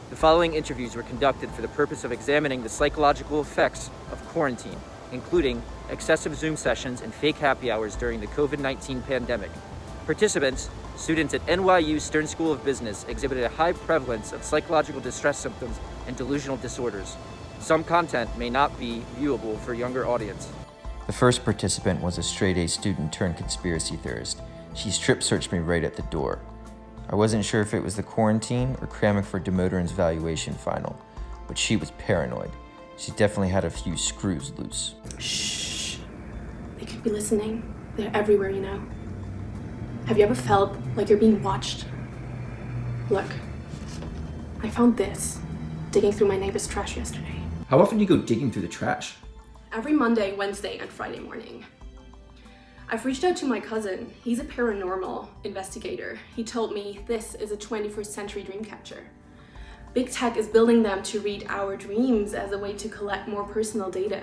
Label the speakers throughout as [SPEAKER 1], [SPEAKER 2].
[SPEAKER 1] The following interviews were conducted for the purpose of examining the psychological effects of quarantine, including excessive Zoom sessions and fake happy hours during the COVID-19 pandemic. Participants, students at NYU Students School of Business, exhibited a high prevalence of psychological distress symptoms and delusional disorders. Some content may not be viewable for younger audience.
[SPEAKER 2] The first participant was a straight-A student turned conspiracy theorist. She strip searched me right at the door. I wasn't sure if it was the quarantine or cramming for Demoteran's valuation final, but she was paranoid. She definitely had a few screws loose.
[SPEAKER 3] Shh. They could be listening. They're everywhere, you know. Have you ever felt like you're being watched? Look, I found this digging through my neighbor's trash yesterday.
[SPEAKER 4] How often do you go digging through the trash?
[SPEAKER 3] Every Monday, Wednesday, and Friday morning. I've reached out to my cousin. He's a paranormal investigator. He told me this is a 21st century dream catcher. Big tech is building them to read our dreams as a way to collect more personal data.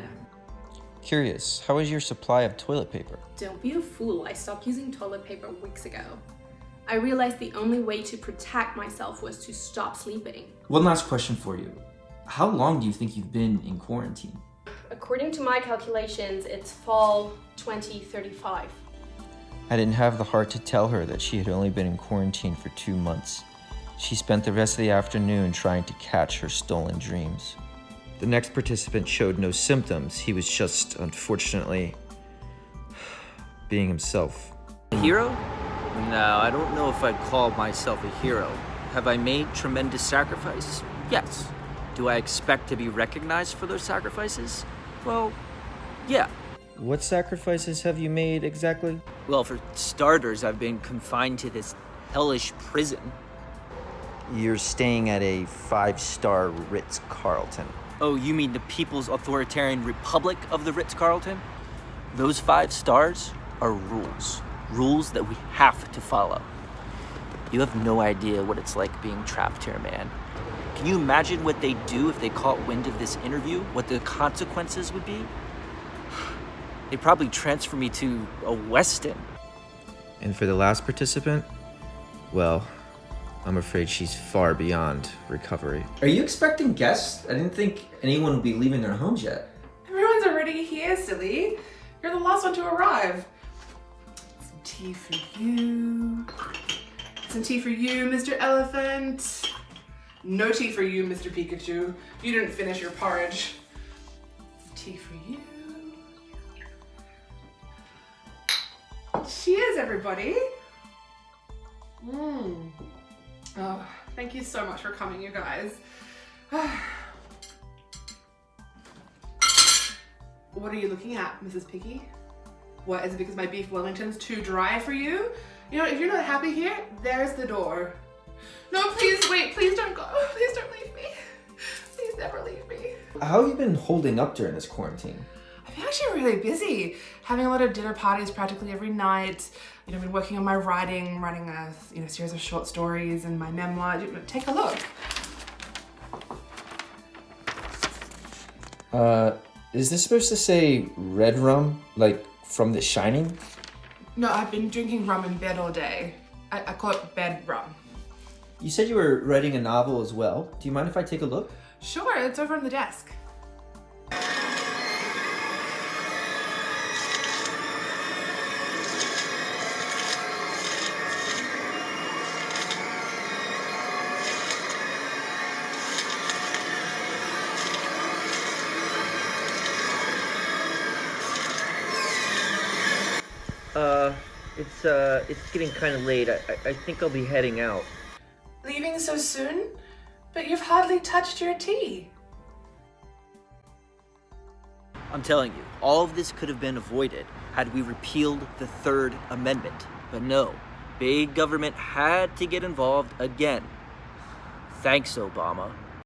[SPEAKER 2] Curious, how is your supply of toilet paper?
[SPEAKER 3] Don't be a fool. I stopped using toilet paper weeks ago. I realized the only way to protect myself was to stop sleeping.
[SPEAKER 4] One last question for you. How long do you think you've been in quarantine?
[SPEAKER 3] According to my calculations, it's fall 2035.
[SPEAKER 2] I didn't have the heart to tell her that she had only been in quarantine for 2 months. She spent the rest of the afternoon trying to catch her stolen dreams. The next participant showed no symptoms. He was just, unfortunately, being himself.
[SPEAKER 1] A hero? No, I don't know if I'd call myself a hero. Have I made tremendous sacrifices? Yes. Do I expect to be recognized for those sacrifices? Well, yeah.
[SPEAKER 2] What sacrifices have you made exactly?
[SPEAKER 1] Well, for starters, I've been confined to this hellish prison.
[SPEAKER 2] You're staying at a 5-star Ritz-Carlton.
[SPEAKER 1] Oh, you mean the People's Authoritarian Republic of the Ritz-Carlton? Those 5 stars are rules. Rules that we have to follow. You have no idea what it's like being trapped here, man. Can you imagine what they'd do if they caught wind of this interview? What the consequences would be? They'd probably transfer me to a Westin.
[SPEAKER 2] And for the last participant, well, I'm afraid she's far beyond recovery.
[SPEAKER 4] Are you expecting guests? I didn't think anyone would be leaving their homes yet.
[SPEAKER 5] Everyone's already here, silly. You're the last one to arrive. Some tea for you. Some tea for you, Mr. Elephant. No tea for you, Mr. Pikachu. You didn't finish your porridge. Some tea for you. Cheers, everybody. Oh, thank you so much for coming, you guys. What are you looking at, Mrs. Piggy? What, is it because my beef Wellington's too dry for you? You know, if you're not happy here, there's the door. No, please wait, please don't go. Please don't leave me. Please never leave me.
[SPEAKER 4] How have you been holding up during this quarantine?
[SPEAKER 5] I've been actually really busy, having a lot of dinner parties practically every night. You know, I've been working on my writing a series of short stories and my memoir. Take a look.
[SPEAKER 4] Is this supposed to say red rum, like from The Shining?
[SPEAKER 5] No, I've been drinking rum in bed all day. I call it bed rum.
[SPEAKER 4] You said you were writing a novel as well. Do you mind if I take a look?
[SPEAKER 5] Sure, it's over on the desk.
[SPEAKER 1] It's getting kind of late. I think I'll be heading out.
[SPEAKER 5] Leaving so soon? But you've hardly touched your tea.
[SPEAKER 1] I'm telling you, all of this could have been avoided had we repealed the Third Amendment. But no, big government had to get involved again. Thanks, Obama.